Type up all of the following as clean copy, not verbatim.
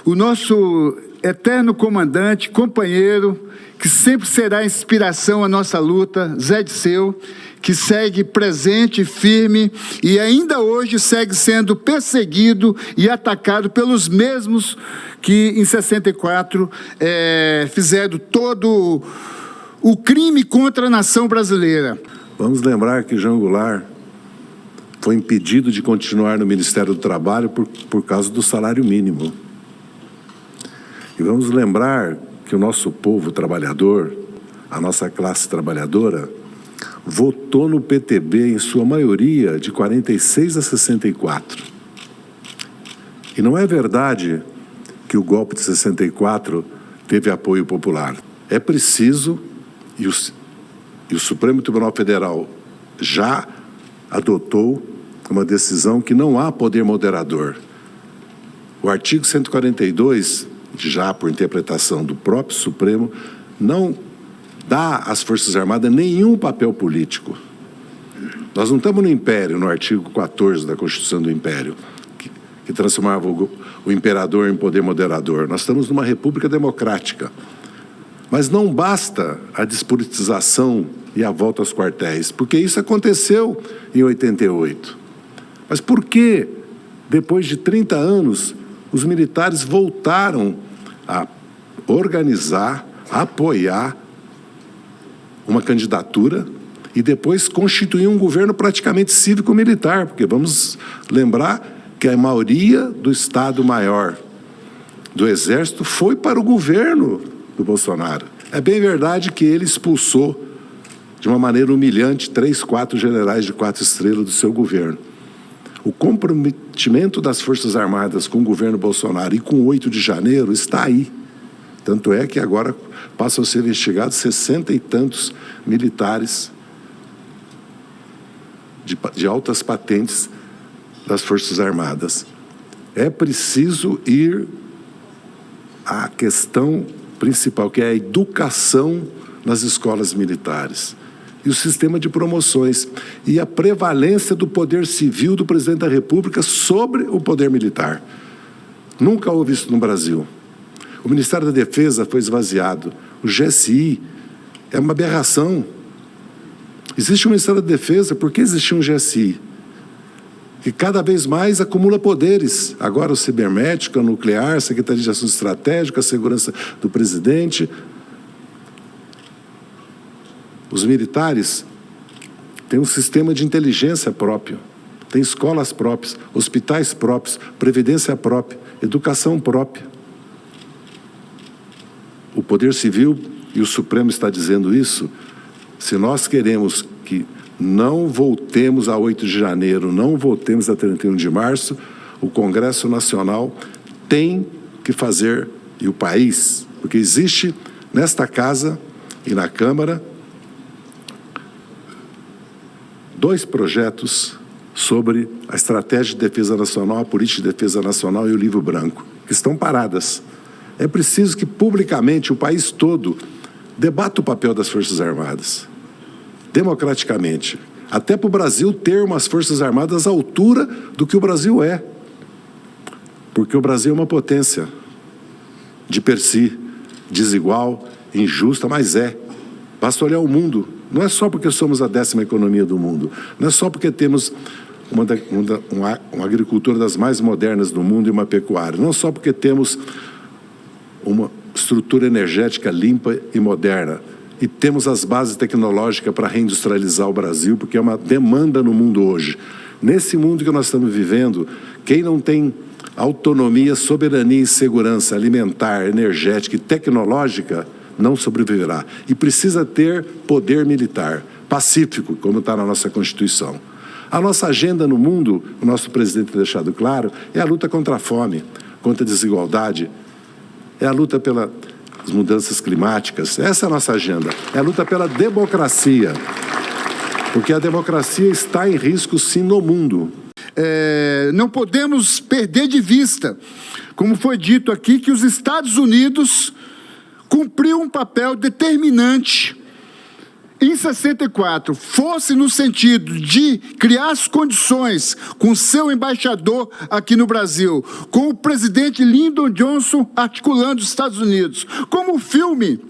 o nosso eterno comandante, companheiro, que sempre será inspiração à nossa luta, Zé Disseu, que segue presente, firme e ainda hoje segue sendo perseguido e atacado pelos mesmos que em 64 fizeram todo o crime contra a nação brasileira. Vamos lembrar que João Goulart foi impedido de continuar no Ministério do Trabalho por causa do salário mínimo. E vamos lembrar que o nosso povo trabalhador, a nossa classe trabalhadora, votou no PTB em sua maioria de 46 a 64. E não é verdade que o golpe de 64 teve apoio popular. É preciso, e o Supremo Tribunal Federal já adotou uma decisão que não há poder moderador. O artigo 142, já por interpretação do próprio Supremo, não dá às Forças Armadas nenhum papel político. Nós não estamos no Império, no artigo 14 da Constituição do Império, que transformava o imperador em poder moderador. Nós estamos numa república democrática. Mas não basta a despolitização e a volta aos quartéis, porque isso aconteceu em 88. Mas por que, depois de 30 anos, os militares voltaram a organizar, a apoiar uma candidatura e depois constituir um governo praticamente cívico-militar? Porque vamos lembrar que a maioria do Estado-Maior do Exército foi para o governo do Bolsonaro. É bem verdade que ele expulsou de uma maneira humilhante 3, 4 generais de 4 estrelas do seu governo. O comprometimento das Forças Armadas com o governo Bolsonaro e com o 8 de janeiro está aí. Tanto é que agora passam a ser investigados 60 e tantos militares de altas patentes das Forças Armadas. É preciso ir à questão principal, que é a educação nas escolas militares. E o sistema de promoções. E a prevalência do poder civil do presidente da República sobre o poder militar. Nunca houve isso no Brasil. O Ministério da Defesa foi esvaziado. O GSI é uma aberração. Existe um Ministério da Defesa, por que existia um GSI? Que cada vez mais acumula poderes. Agora o cibernético, o nuclear, a Secretaria de Assuntos Estratégicos, a segurança do presidente. Os militares têm um sistema de inteligência próprio, têm escolas próprias, hospitais próprios, previdência própria, educação própria. O Poder Civil, e o Supremo está dizendo isso, se nós queremos que não voltemos a 8 de janeiro, não voltemos a 31 de março, o Congresso Nacional tem que fazer, e o país, porque existe nesta casa e na Câmara 2 projetos sobre a Estratégia de Defesa Nacional, a Política de Defesa Nacional e o Livro Branco, que estão paradas. É preciso que publicamente o país todo debata o papel das Forças Armadas, democraticamente, até para o Brasil ter umas Forças Armadas à altura do que o Brasil é. Porque o Brasil é uma potência de per si, desigual, injusta, mas é. Basta olhar o mundo. Não é só porque somos a 10ª economia do mundo, não é só porque temos uma agricultura das mais modernas do mundo e uma pecuária, não só porque temos uma estrutura energética limpa e moderna, e temos as bases tecnológicas para reindustrializar o Brasil, porque é uma demanda no mundo hoje. Nesse mundo que nós estamos vivendo, quem não tem autonomia, soberania e segurança alimentar, energética e tecnológica, não sobreviverá. E precisa ter poder militar, pacífico, como está na nossa Constituição. A nossa agenda no mundo, o nosso presidente tem deixado claro, é a luta contra a fome, contra a desigualdade, é a luta pelas mudanças climáticas. Essa é a nossa agenda. É a luta pela democracia. Porque a democracia está em risco, sim, no mundo. Não podemos perder de vista, como foi dito aqui, que os Estados Unidos cumpriu um papel determinante em 64, fosse no sentido de criar as condições com seu embaixador aqui no Brasil, com o presidente Lyndon Johnson articulando os Estados Unidos, como o filme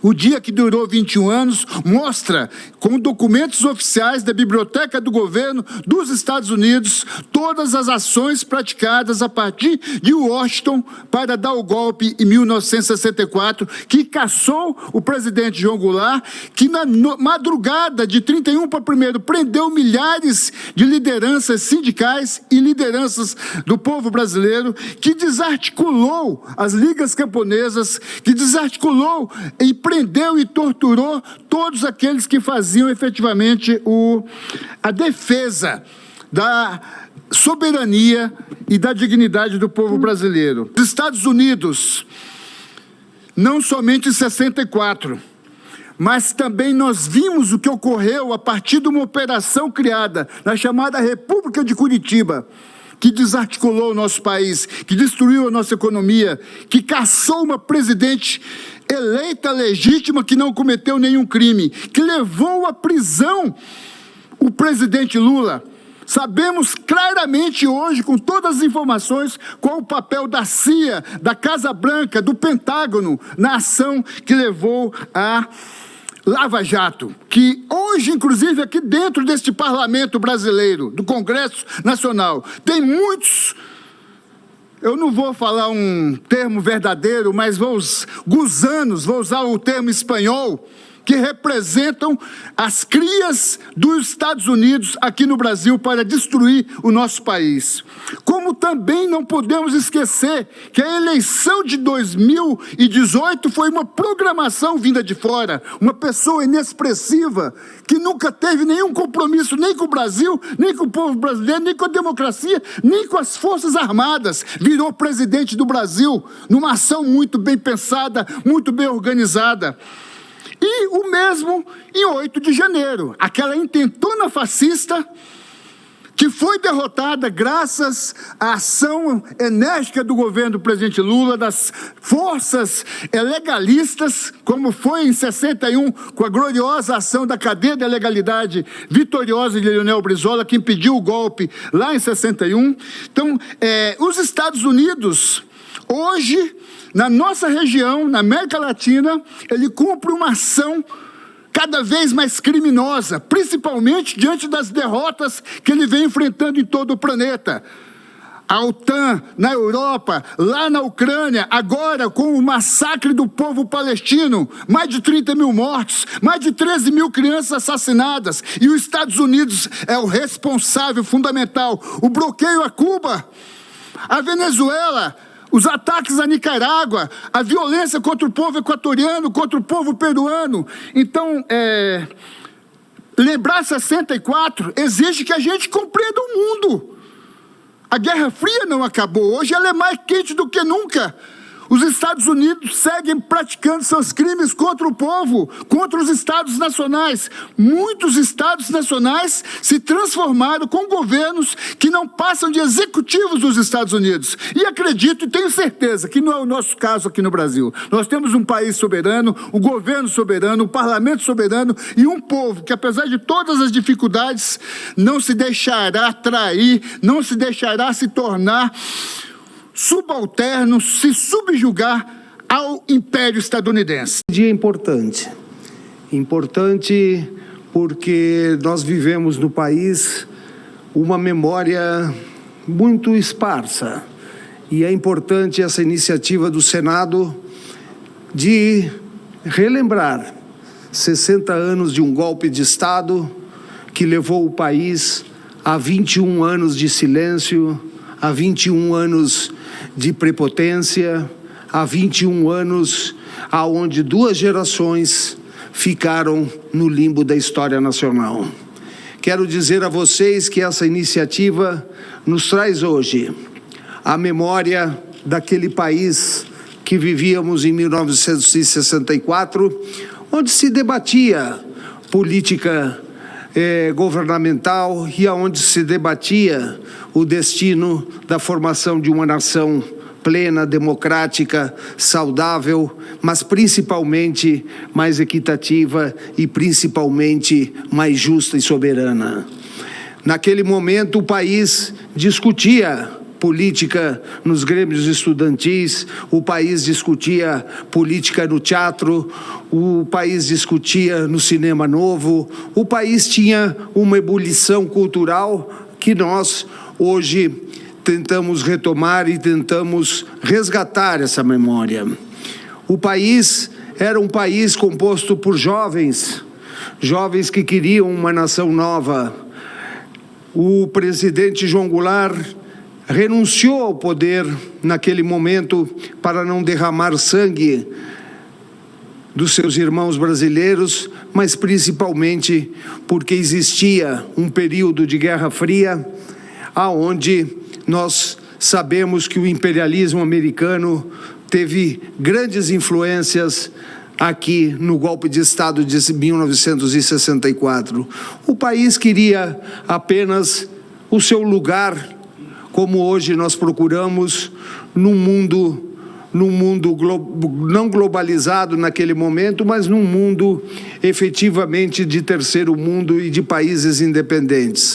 O Dia que Durou 21 Anos mostra, com documentos oficiais da Biblioteca do Governo dos Estados Unidos, todas as ações praticadas a partir de Washington para dar o golpe em 1964, que caçou o presidente João Goulart, que na madrugada de 31 para 1º prendeu milhares de lideranças sindicais e lideranças do povo brasileiro, que desarticulou as ligas camponesas, que desarticulou e prendeu e torturou todos aqueles que faziam efetivamente a defesa da soberania e da dignidade do povo brasileiro. Os Estados Unidos, não somente em 64, mas também nós vimos o que ocorreu a partir de uma operação criada na chamada República de Curitiba, que desarticulou o nosso país, que destruiu a nossa economia, que caçou uma presidente eleita legítima que não cometeu nenhum crime, que levou à prisão o presidente Lula. Sabemos claramente hoje, com todas as informações, qual o papel da CIA, da Casa Branca, do Pentágono, na ação que levou a Lava Jato, que hoje, inclusive, aqui dentro deste parlamento brasileiro, do Congresso Nacional, tem muitos, eu não vou falar um termo verdadeiro, mas gusanos, vou usar o termo espanhol, que representam as crias dos Estados Unidos aqui no Brasil para destruir o nosso país. Como também não podemos esquecer que a eleição de 2018 foi uma programação vinda de fora, uma pessoa inexpressiva, que nunca teve nenhum compromisso nem com o Brasil, nem com o povo brasileiro, nem com a democracia, nem com as Forças Armadas, virou presidente do Brasil, numa ação muito bem pensada, muito bem organizada. E o mesmo em 8 de janeiro, aquela intentona fascista que foi derrotada graças à ação enérgica do governo do presidente Lula, das forças legalistas, como foi em 61, com a gloriosa ação da cadeia da legalidade vitoriosa de Leonel Brizola, que impediu o golpe lá em 61. Então, os Estados Unidos, hoje, na nossa região, na América Latina, ele cumpre uma ação cada vez mais criminosa, principalmente diante das derrotas que ele vem enfrentando em todo o planeta. A OTAN na Europa, lá na Ucrânia, agora com o massacre do povo palestino, mais de 30 mil mortos, mais de 13 mil crianças assassinadas, e os Estados Unidos é o responsável fundamental. O bloqueio a Cuba, a Venezuela, os ataques à Nicarágua, a violência contra o povo equatoriano, contra o povo peruano. Então, lembrar 64 exige que a gente compreenda o mundo. A Guerra Fria não acabou, hoje ela é mais quente do que nunca. Os Estados Unidos seguem praticando seus crimes contra o povo, contra os estados nacionais. Muitos estados nacionais se transformaram com governos que não passam de executivos dos Estados Unidos. E acredito e tenho certeza que não é o nosso caso aqui no Brasil. Nós temos um país soberano, um governo soberano, um parlamento soberano e um povo que, apesar de todas as dificuldades, não se deixará trair, não se deixará se tornar subalterno, se subjugar ao império estadunidense. Dia importante porque nós vivemos no país uma memória muito esparsa e é importante essa iniciativa do Senado de relembrar 60 anos de um golpe de Estado que levou o país a 21 anos de silêncio, a 21 anos de prepotência, há 21 anos, aonde 2 gerações ficaram no limbo da história nacional. Quero dizer a vocês que essa iniciativa nos traz hoje a memória daquele país que vivíamos em 1964, onde se debatia política governamental e aonde se debatia o destino da formação de uma nação plena, democrática, saudável, mas principalmente mais equitativa e principalmente mais justa e soberana. Naquele momento, o país discutia política nos grêmios estudantis, o país discutia política no teatro, o país discutia no cinema novo, o país tinha uma ebulição cultural que nós, hoje, tentamos retomar e tentamos resgatar essa memória. O país era um país composto por jovens que queriam uma nação nova. O presidente João Goulart renunciou ao poder naquele momento para não derramar sangue dos seus irmãos brasileiros, mas principalmente porque existia um período de Guerra Fria, aonde nós sabemos que o imperialismo americano teve grandes influências aqui no golpe de Estado de 1964. O país queria apenas o seu lugar, como hoje nós procuramos, num mundo não globalizado naquele momento, mas num mundo efetivamente de terceiro mundo e de países independentes.